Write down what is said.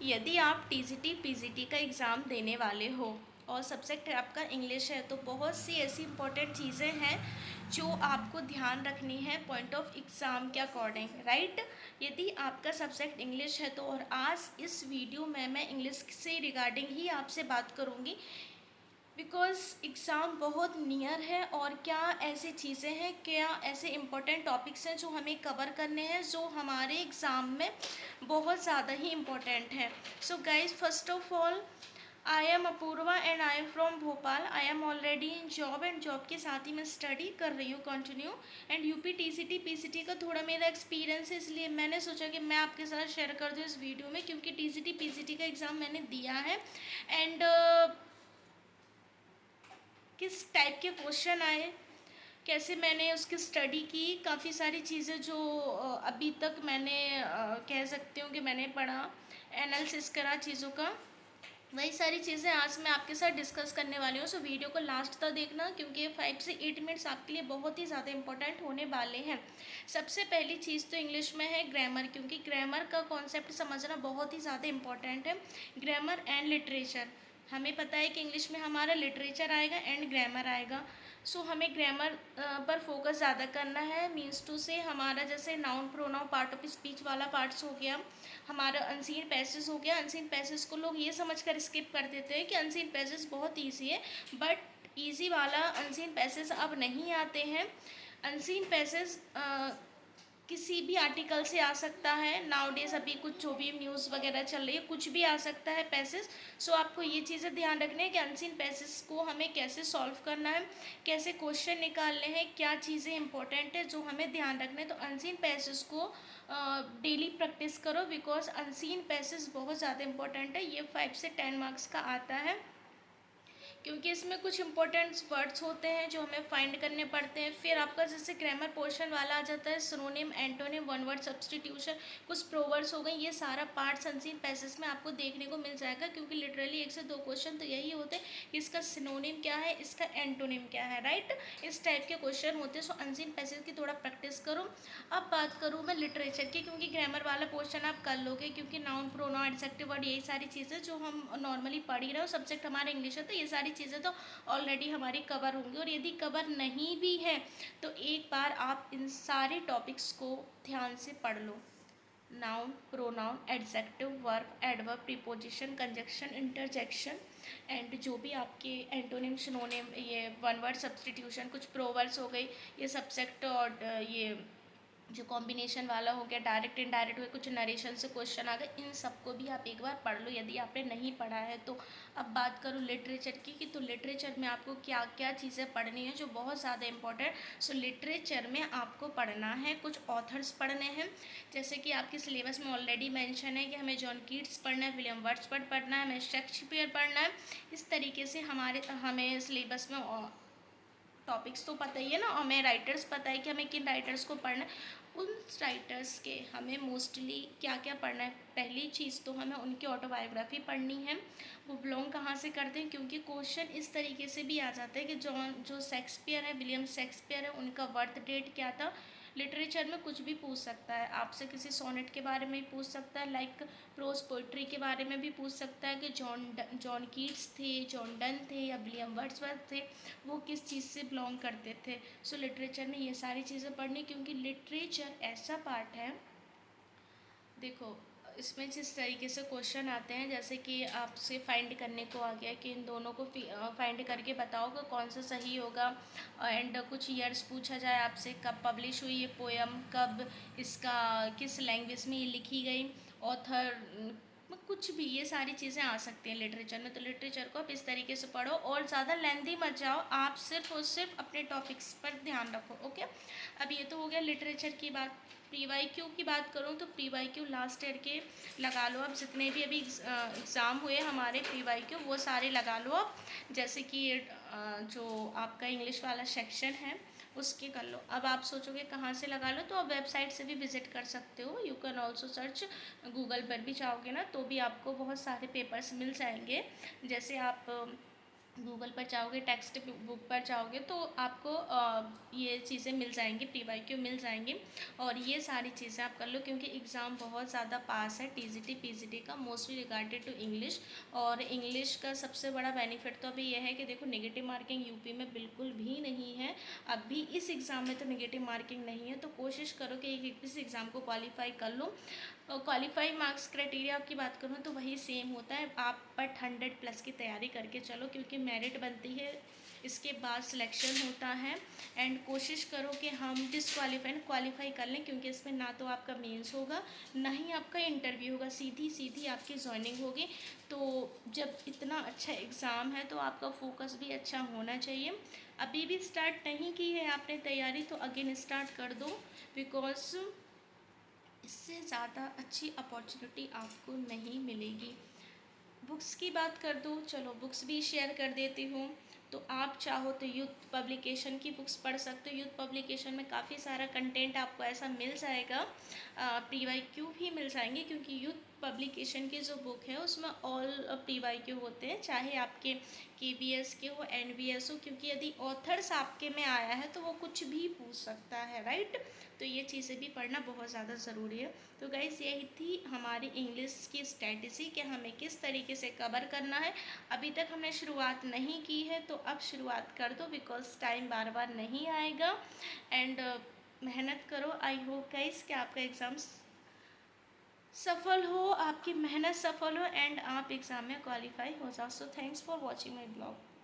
यदि आप TGT PGT का एग्ज़ाम देने वाले हो और सब्जेक्ट आपका इंग्लिश है तो बहुत सी ऐसी इम्पोर्टेंट चीज़ें हैं जो आपको ध्यान रखनी है पॉइंट ऑफ एग्ज़ाम के अकॉर्डिंग, राइट। यदि आपका सब्जेक्ट इंग्लिश है तो और आज इस वीडियो में मैं इंग्लिश से रिगार्डिंग ही आपसे बात करूँगी बिकॉज़ एग्ज़ाम बहुत नियर है और क्या ऐसी चीज़ें हैं, क्या ऐसे इम्पोर्टेंट टॉपिक्स हैं जो हमें कवर करने हैं जो हमारे एग्ज़ाम में बहुत ज़्यादा ही इम्पोर्टेंट हैं। So guys, first of all, I am Apoorva and I am from Bhopal. I am already in job and job के साथ ही मैं स्टडी कर रही हूँ continue. And UP TGT PGT का थोड़ा मेरा एक्सपीरियंस है, इसलिए मैंने सोचा कि मैं आपके साथ शेयर कर दूँ इस वीडियो में, क्योंकि टीसीटी पीसीटी का एग्ज़ाम मैंने दिया है एंड किस टाइप के क्वेश्चन आए, कैसे मैंने उसकी स्टडी की, काफ़ी सारी चीज़ें जो अभी तक मैंने कह सकती हूँ कि मैंने पढ़ा, एनालिसिस करा चीज़ों का, वही सारी चीज़ें आज मैं आपके साथ डिस्कस करने वाली हूँ। सो वीडियो को लास्ट तक देखना, क्योंकि ये 5 से 8 मिनट्स आपके लिए बहुत ही ज़्यादा इंपॉर्टेंट होने वाले हैं। सबसे पहली चीज़ तो इंग्लिश में है ग्रामर, क्योंकि ग्रामर का कॉन्सेप्ट समझना बहुत ही ज़्यादा इंपॉर्टेंट है। ग्रामर एंड लिटरेचर, हमें पता है कि इंग्लिश में हमारा लिटरेचर आएगा एंड ग्रामर आएगा। सो हमें ग्रामर पर फोकस ज़्यादा करना है। मीन्स टू से हमारा जैसे noun pronoun part of speech वाला पार्ट्स हो गया, हमारा अनसीन पैसेज हो गया। अनसीन पैसेज को लोग ये समझकर स्किप कर देते हैं कि अनसीन पैसेज बहुत ईजी है, बट ईजी वाला अनसीन पैसेज अब नहीं आते हैं। अनसीन पैसेज किसी भी आर्टिकल से आ सकता है। नाउ डेज अभी कुछ जो भी न्यूज़ वगैरह चल रही है, कुछ भी आ सकता है पैसेज। सो आपको ये चीज़ें ध्यान रखनी है कि अनसीन पैसेज को हमें कैसे सॉल्व करना है, कैसे क्वेश्चन निकालने हैं, क्या चीज़ें इंपॉर्टेंट है जो हमें ध्यान रखना है। तो अनसीन पैसेज को डेली प्रैक्टिस करो, बिकॉज अनसीन पैसेज बहुत ज़्यादा इंपॉर्टेंट है। ये 5 से 10 मार्क्स का आता है, क्योंकि इसमें कुछ इंपॉर्टेंट वर्ड्स होते हैं जो हमें फाइंड करने पड़ते हैं। फिर आपका जैसे ग्रामर पोर्शन वाला आ जाता है, synonym, antonym, one word substitution, कुछ प्रोवर्ब्स हो गए। ये सारा पार्ट अनसीन पैसेज में आपको देखने को मिल जाएगा, क्योंकि लिटरली 1 से 2 क्वेश्चन तो यही होते हैं कि इसका सिनोनिम क्या है, इसका एंटोनिम क्या है, राइट। इस टाइप के क्वेश्चन होते हैं। सो अनसीन पैसेज की थोड़ा प्रैक्टिस करो। अब बात करूँ मैं लिटरेचर की, क्योंकि ग्रामर वाला पोर्शन आप कर लोगे, क्योंकि नाउन प्रोनाउन एडजेक्टिव वर्ड, यही सारी चीज़ें जो हम नॉर्मली पढ़ ही रहे हो। सब्जेक्ट हमारा इंग्लिश है तो ये सारी चीज़ें तो ऑलरेडी हमारी कवर होंगी। और यदि कवर नहीं भी है तो एक बार आप इन सारे टॉपिक्स को ध्यान से पढ़ लो। Noun, pronoun, adjective, verb, adverb, preposition, conjunction, interjection and जो भी आपके एंटोनिम, सिनोनिम, ये वन वर्ड सब्स्टिट्यूशन, कुछ प्रोवर्ब्स हो गई, ये सब्जेक्ट और ये जो कॉम्बिनेशन वाला हो गया, डायरेक्ट इनडायरेक्ट हुए, कुछ नरेशन से क्वेश्चन आ गए, इन सबको भी आप एक बार पढ़ लो यदि आपने नहीं पढ़ा है तो। अब बात करूँ लिटरेचर की, कि तो लिटरेचर में आपको क्या क्या चीज़ें पढ़नी है जो बहुत ज़्यादा इंपॉर्टेंट। सो लिटरेचर में आपको पढ़ना है, कुछ ऑथर्स पढ़ने हैं, जैसे कि आपके सिलेबस में ऑलरेडी मेंशन है कि हमें जॉन कीट्स पढ़ना है, विलियम वर्ड्सवर्थ पढ़ना है, हमें शेक्सपियर पढ़ना है। इस तरीके से हमें सिलेबस में टॉपिक्स तो पता ही है ना, हमें राइटर्स पता है कि हमें किन राइटर्स को पढ़ना है। उन राइटर्स के हमें मोस्टली क्या क्या पढ़ना है। पहली चीज़ तो हमें उनकी ऑटोबायोग्राफी पढ़नी है। वो बिलोंग कहाँ से करते हैं, क्योंकि क्वेश्चन इस तरीके से भी आ जाता है कि जो शेक्सपियर है, विलियम शेक्सपियर है, उनका बर्थ डेट क्या था। लिटरेचर में कुछ भी पूछ सकता है आपसे, किसी सोनेट के बारे में भी पूछ सकता है, लाइक प्रोज पोइट्री के बारे में भी पूछ सकता है कि जॉन कीट्स थे, जॉन डन थे या विलियम वर्ड्सवर्थ थे, वो किस चीज़ से बिलोंग करते थे। सो लिटरेचर में ये सारी चीज़ें पढ़नी, क्योंकि लिटरेचर ऐसा पार्ट है, देखो इसमें जिस तरीके से क्वेश्चन आते हैं, जैसे कि आपसे फाइंड करने को आ गया कि इन दोनों को फाइंड करके बताओ कि कौन सा सही होगा। एंड कुछ ईयर्स पूछा जाए आपसे, कब पब्लिश हुई ये पोएम, कब इसका किस लैंग्वेज में ये लिखी गई, ऑथर, कुछ भी, ये सारी चीज़ें आ सकती हैं लिटरेचर में। तो लिटरेचर को आप इस तरीके से पढ़ो और ज़्यादा लेंथी मत जाओ, आप सिर्फ और सिर्फ अपने टॉपिक्स पर ध्यान रखो, ओके। अब ये तो हो गया लिटरेचर की बात। पीवाईक्यू की बात करूँ तो पीवाईक्यू लास्ट ईयर के लगा लो, अब जितने भी अभी एग्ज़ाम हुए हमारे पीवाईक्यू वो सारे लगा लो आप। जैसे कि जो आपका इंग्लिश वाला सेक्शन है उसके कर लो। अब आप सोचोगे कहाँ से लगा लो, तो आप वेबसाइट से भी विज़िट कर सकते हो। You can also search, Google पर भी जाओगे ना तो भी आपको बहुत सारे पेपर्स मिल जाएंगे। जैसे आप गूगल पर जाओगे, टेक्स्ट बुक पर जाओगे तो आपको ये चीज़ें मिल जाएंगी, प्री वाई क्यू मिल जाएंगी। और ये सारी चीज़ें आप कर लो, क्योंकि एग्ज़ाम बहुत ज़्यादा पास है टीजीटी पीजीटी का, मोस्टली रिगार्डेड टू इंग्लिश। और इंग्लिश का सबसे बड़ा बेनिफिट तो अभी यह है कि देखो नेगेटिव मार्किंग यूपी में बिल्कुल भी नहीं है। अभी इस एग्ज़ाम में तो नेगेटिव मार्किंग नहीं है, तो कोशिश करो कि इस एग्ज़ाम को क्वालिफाई कर लो। क्वालिफाई मार्क्स क्राइटेरिया की बात करूँ तो वही सेम होता है, आप बट 100+ की तैयारी करके चलो, क्योंकि मेरिट बनती है, इसके बाद सिलेक्शन होता है। एंड कोशिश करो कि हम क्वालिफाई कर लें, क्योंकि इसमें ना तो आपका मेंस होगा, ना ही आपका इंटरव्यू होगा, सीधी सीधी आपकी ज्वाइनिंग होगी। तो जब इतना अच्छा एग्ज़ाम है तो आपका फोकस भी अच्छा होना चाहिए। अभी भी स्टार्ट नहीं की है आपने तैयारी तो अगेन स्टार्ट कर दो, बिकॉज इससे ज़्यादा अच्छी अपॉर्चुनिटी आपको नहीं मिलेगी। बुक्स की बात कर दूँ, चलो बुक्स भी शेयर कर देती हूँ। तो आप चाहो तो यूथ पब्लिकेशन की बुक्स पढ़ सकते हो। यूथ पब्लिकेशन में काफ़ी सारा कंटेंट आपको ऐसा मिल जाएगा, प्री वाई क्यू भी मिल जाएंगे, क्योंकि यूथ पब्लिकेशन की जो बुक है उसमें ऑल प्री वाई क्यू होते हैं, चाहे आपके KVS के हो, NVS हो, क्योंकि यदि ऑथर्स आपके में आया है तो वो कुछ भी पूछ सकता है, राइट। तो ये चीज़ें भी पढ़ना बहुत ज़्यादा ज़रूरी है। तो गाइस यही थी हमारी इंग्लिश की स्ट्रेटजी कि हमें किस तरीके से कवर करना है। अभी तक हमने शुरुआत नहीं की है तो अब शुरुआत कर दो, बिकॉज टाइम बार बार नहीं आएगा। एंड मेहनत करो। आई होप गाइस कि आपका एग्ज़ाम सफल हो, आपकी मेहनत सफल हो एंड आप एग्ज़ाम में क्वालिफाई हो जाओ। So thanks for watching my blog.